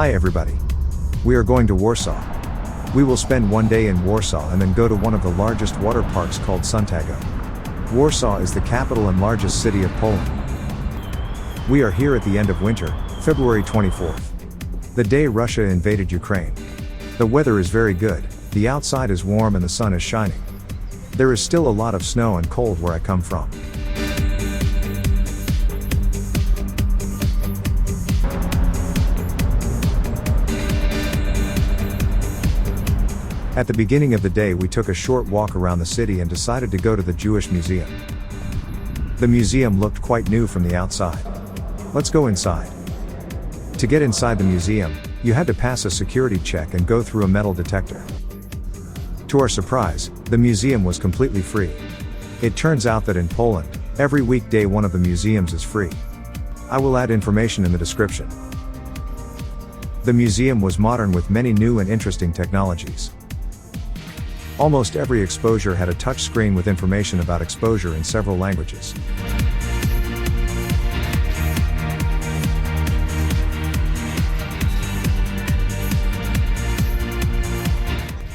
Hi everybody. We are going to Warsaw. We will spend one day in Warsaw and then go to one of the largest water parks called Suntago. Warsaw is the capital and largest city of Poland. We are here at the end of winter, February 24th. The day Russia invaded Ukraine. The weather is very good, the outside is warm and the sun is shining. There is still a lot of snow and cold where I come from. At the beginning of the day we took a short walk around the city and decided to go to the Jewish Museum. The museum looked quite new from the outside. Let's go inside. To get inside the museum, you had to pass a security check and go through a metal detector. To our surprise, the museum was completely free. It turns out that in Poland, every weekday one of the museums is free. I will add information in the description. The museum was modern with many new and interesting technologies. Almost every exposure had a touch screen with information about exposure in several languages.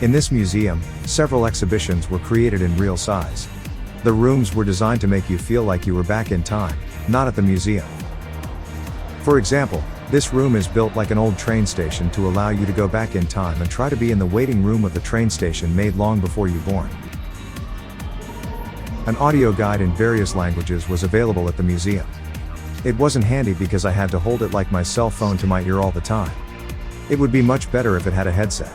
In this museum, several exhibitions were created in real size. The rooms were designed to make you feel like you were back in time, not at the museum. For example, this room is built like an old train station to allow you to go back in time and try to be in the waiting room of the train station made long before you born. An audio guide in various languages was available at the museum. It wasn't handy because I had to hold it like my cell phone to my ear all the time. It would be much better if it had a headset.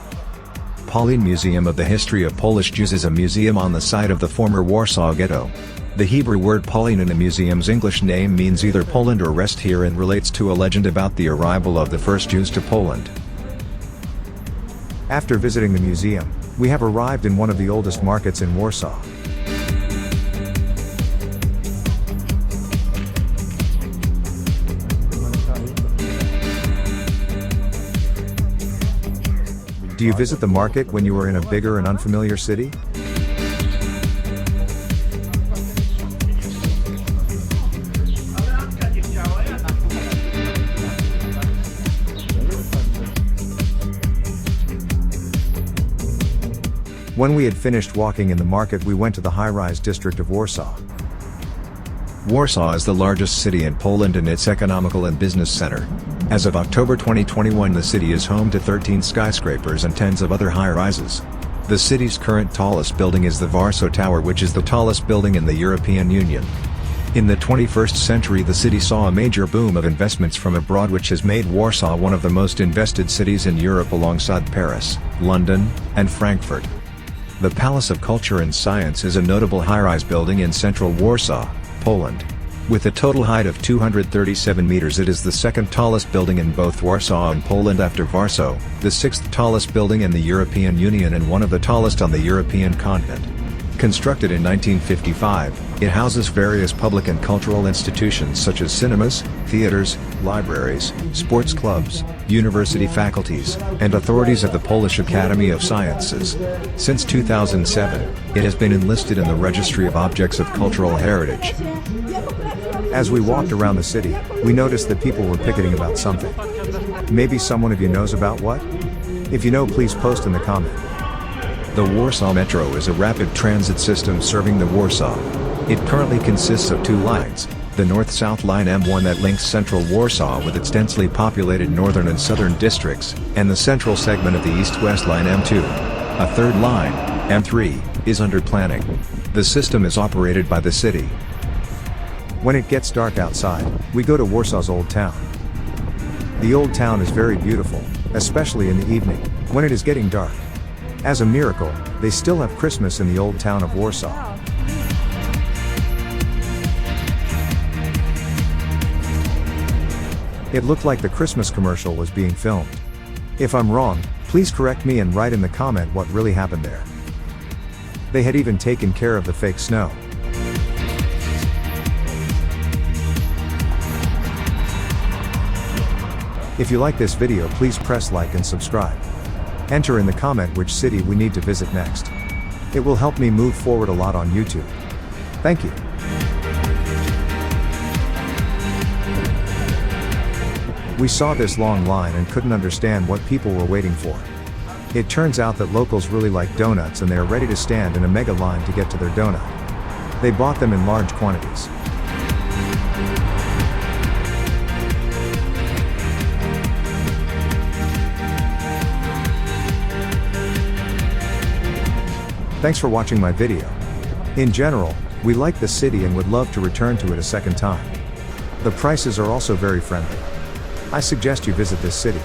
Pauline Museum of the History of Polish Jews is a museum on the site of the former Warsaw Ghetto. The Hebrew word Pauline in the museum's English name means either Poland or rest here and relates to a legend about the arrival of the first Jews to Poland. After visiting the museum, we have arrived in one of the oldest markets in Warsaw. Do you visit the market when you are in a bigger and unfamiliar city? When we had finished walking in the market we went to the Highrise District of Warsaw. Warsaw is the largest city in Poland and its economical and business center. As of October 2021 the city is home to 13 skyscrapers and tens of other high-rises. The city's current tallest building is the Warsaw Tower, which is the tallest building in the European Union. In the 21st century the city saw a major boom of investments from abroad which has made Warsaw one of the most invested cities in Europe alongside Paris, London, and Frankfurt. The Palace of Culture and Science is a notable high-rise building in central Warsaw, Poland. With a total height of 237 meters it is the second tallest building in both Warsaw and Poland after Warsaw, the sixth tallest building in the European Union and one of the tallest on the European continent. Constructed in 1955, it houses various public and cultural institutions such as cinemas, theaters, libraries, sports clubs, university faculties, and authorities of the Polish Academy of Sciences. Since 2007, it has been enlisted in the Registry of Objects of Cultural Heritage. As we walked around the city, we noticed that people were picketing about something. Maybe someone of you knows about what? If you know, please post in the comment. The Warsaw Metro is a rapid transit system serving the Warsaw. It currently consists of two lines, the North-South Line M1 that links central Warsaw with its densely populated northern and southern districts, and the central segment of the East-West Line M2. A third line, M3, is under planning. The system is operated by the city. When it gets dark outside, we go to Warsaw's Old Town. The Old Town is very beautiful, especially in the evening, when it is getting dark. As a miracle, they still have Christmas in the Old Town of Warsaw. It looked like the Christmas commercial was being filmed. If I'm wrong, please correct me and write in the comment what really happened there. They had even taken care of the fake snow. If you like this video please press like and subscribe. Enter in the comment which city we need to visit next. It will help me move forward a lot on YouTube. Thank you. We saw this long line and couldn't understand what people were waiting for. It turns out that locals really like donuts and they are ready to stand in a mega line to get to their donut. They bought them in large quantities. Thanks for watching my video. In general, we like the city and would love to return to it a second time. The prices are also very friendly. I suggest you visit this city.